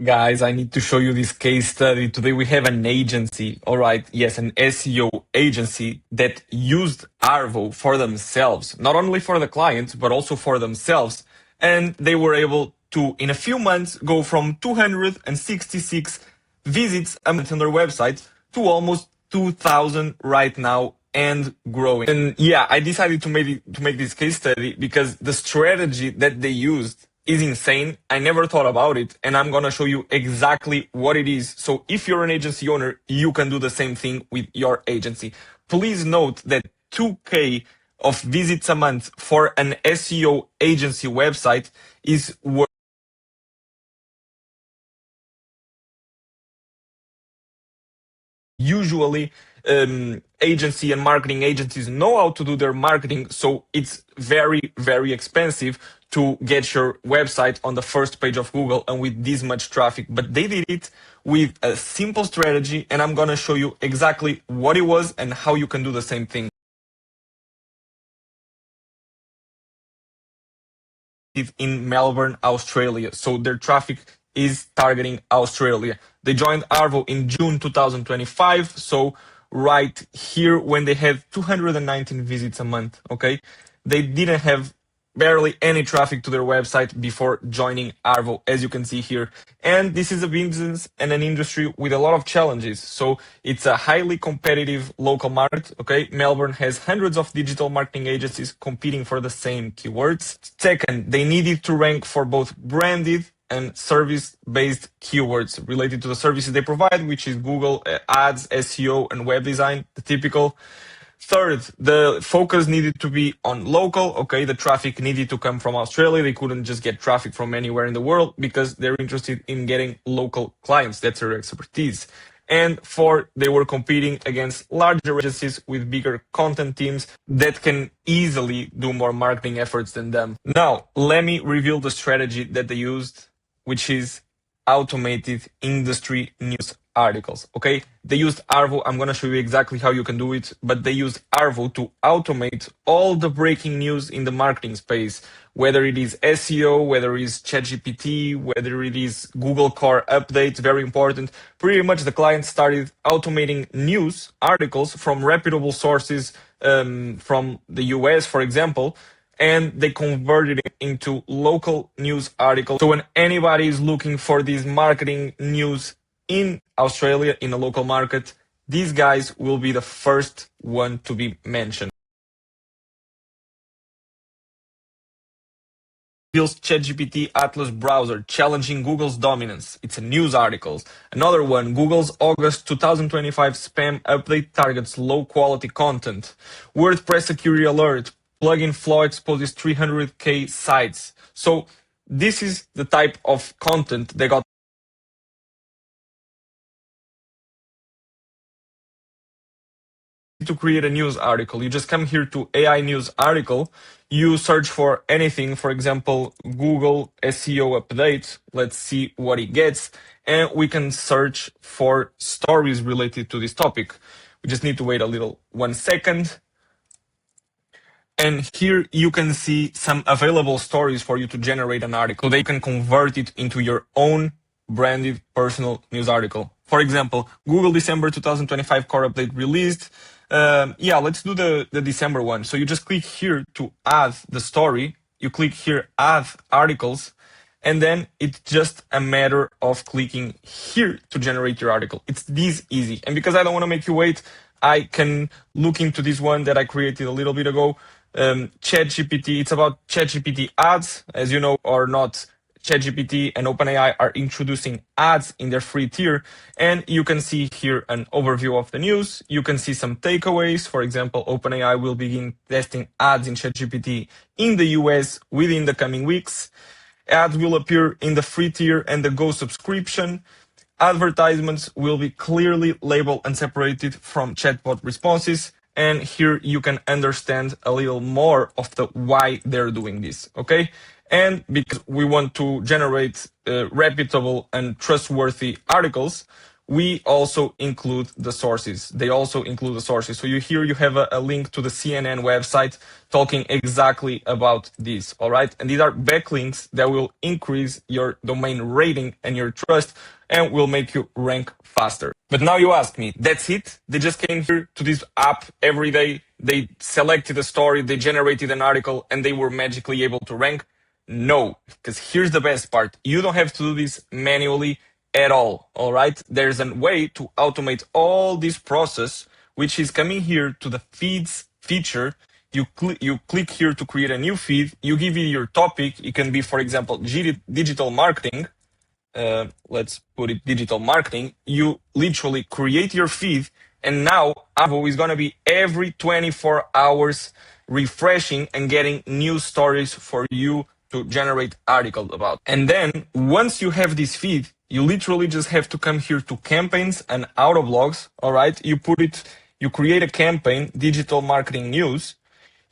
Guys, I need to show you this case study. Today we have an agency, all right, yes, an SEO agency that used Arvow for themselves, not only for the clients, but also for themselves. And they were able to, in a few months, go from 266 visits a month on their website to almost 2,000 right now and growing. And yeah, I decided to make this case study because the strategy that they used is insane. I never thought about it, and I'm gonna show you exactly what it is. So if you're an agency owner, you can do the same thing with your agency. Please note that 2K of visits a month for an SEO agency website is usually agency and marketing agencies know how to do their marketing, so it's very expensive to get your website on the first page of Google and with this much traffic. But they did it with a simple strategy, and I'm gonna show you exactly what it was and how you can do the same thing in Melbourne, Australia. So their traffic is targeting Australia. They joined Arvow in June 2025. So right here when they had 219 visits a month, okay? They didn't have barely any traffic to their website before joining Arvow, as you can see here. And this is a business and an industry with a lot of challenges. So it's a highly competitive local market. Okay. Melbourne has hundreds of digital marketing agencies competing for the same keywords. Second, they needed to rank for both branded and service-based keywords related to the services they provide, which is Google Ads, SEO, and web design, the typical. Third, the focus needed to be on local. Okay, the traffic needed to come from Australia. They couldn't just get traffic from anywhere in the world because they're interested in getting local clients. That's their expertise. And fourth, they were competing against larger agencies with bigger content teams that can easily do more marketing efforts than them. Now, let me reveal the strategy that they used, which is automated industry news articles. Okay, they used Arvow. I'm gonna show you exactly how you can do it, but they used Arvow to automate all the breaking news in the marketing space, whether it is SEO, whether it is ChatGPT, whether it is Google Core updates, very important. Pretty much the client started automating news articles from reputable sources from the US, for example, and they converted it into local news articles. So when anybody is looking for this marketing news in Australia, in a local market, these guys will be the first one to be mentioned. Builds ChatGPT Atlas browser, challenging Google's dominance. It's a news article. Another one, Google's August 2025 spam update targets low quality content. WordPress security alert, plugin flaw exposes 300K sites. So this is the type of content they got to create a news article. You just come here to AI news article, you search for anything, for example, Google SEO update. Let's see what it gets. And we can search for stories related to this topic. We just need to wait a little 1 second. And here you can see some available stories for you to generate an article. They can convert it into your own branded personal news article. For example, Google December 2025 core update released. Yeah, let's do the December one. So you just click here to add the story. You click here, add articles, and then it's just a matter of clicking here to generate your article. It's this easy. And because I don't want to make you wait, I can look into this one that I created a little bit ago. ChatGPT, it's about ChatGPT ads, as you know or not. ChatGPT and OpenAI are introducing ads in their free tier, and you can see here an overview of the news. You can see some takeaways. For example, OpenAI will begin testing ads in ChatGPT in the US within the coming weeks. Ads will appear in the free tier and the Go subscription. Advertisements will be clearly labeled and separated from chatbot responses. And here you can understand a little more of the why they're doing this, okay? And because we want to generate reputable and trustworthy articles, we also include the sources. They also include the sources. So you have a link to the CNN website talking exactly about this, all right? And these are backlinks that will increase your domain rating and your trust and will make you rank faster. But now you ask me, that's it? They just came here to this app every day, they selected a story, they generated an article, and they were magically able to rank? No, because here's the best part. You don't have to do this manually at all right? There's a way to automate all this process, which is coming here to the feeds feature. You click here to create a new feed. You give it your topic. It can be, for example, digital marketing. Let's put it digital marketing. You literally create your feed, and now Arvow is gonna be every 24 hours refreshing and getting new stories for you to generate articles about. And then once you have this feed, you literally just have to come here to campaigns and auto blogs. All right, you create a campaign, digital marketing news.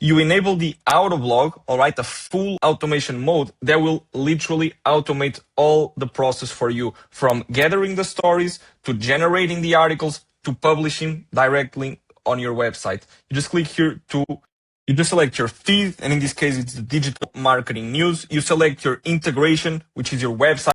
You enable the auto blog, all right, the full automation mode that will literally automate all the process for you, from gathering the stories to generating the articles to publishing directly on your website. You just click here you just select your feed, and in this case, it's the digital marketing news. You select your integration, which is your website,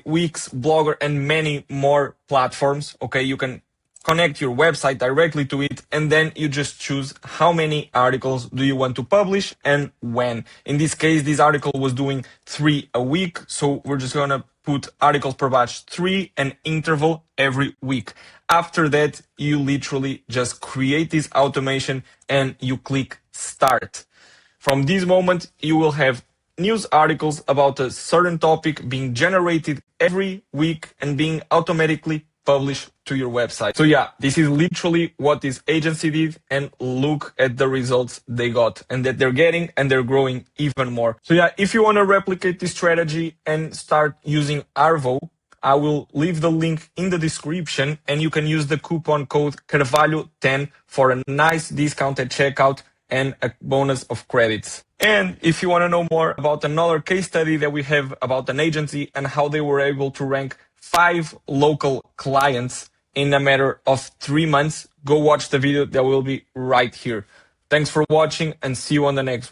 Wix, Blogger, and many more platforms. Okay, you can connect your website directly to it, and then you just choose how many articles do you want to publish and when. In this case, this article was doing 3 a week, so we're just gonna put articles per batch 3 and interval every week. After that, you literally just create this automation and you click start. From this moment, you will have news articles about a certain topic being generated every week and being automatically published to your website. So yeah, this is literally what this agency did, and look at the results they got and that they're getting, and they're growing even more. So yeah, if you want to replicate this strategy and start using Arvow, I will leave the link in the description, and you can use the coupon code Carvalho10 for a nice discount at checkout and a bonus of credits. And if you want to know more about another case study that we have about an agency and how they were able to rank 5 local clients in a matter of 3 months, go watch the video that will be right here. Thanks for watching, and see you on the next one.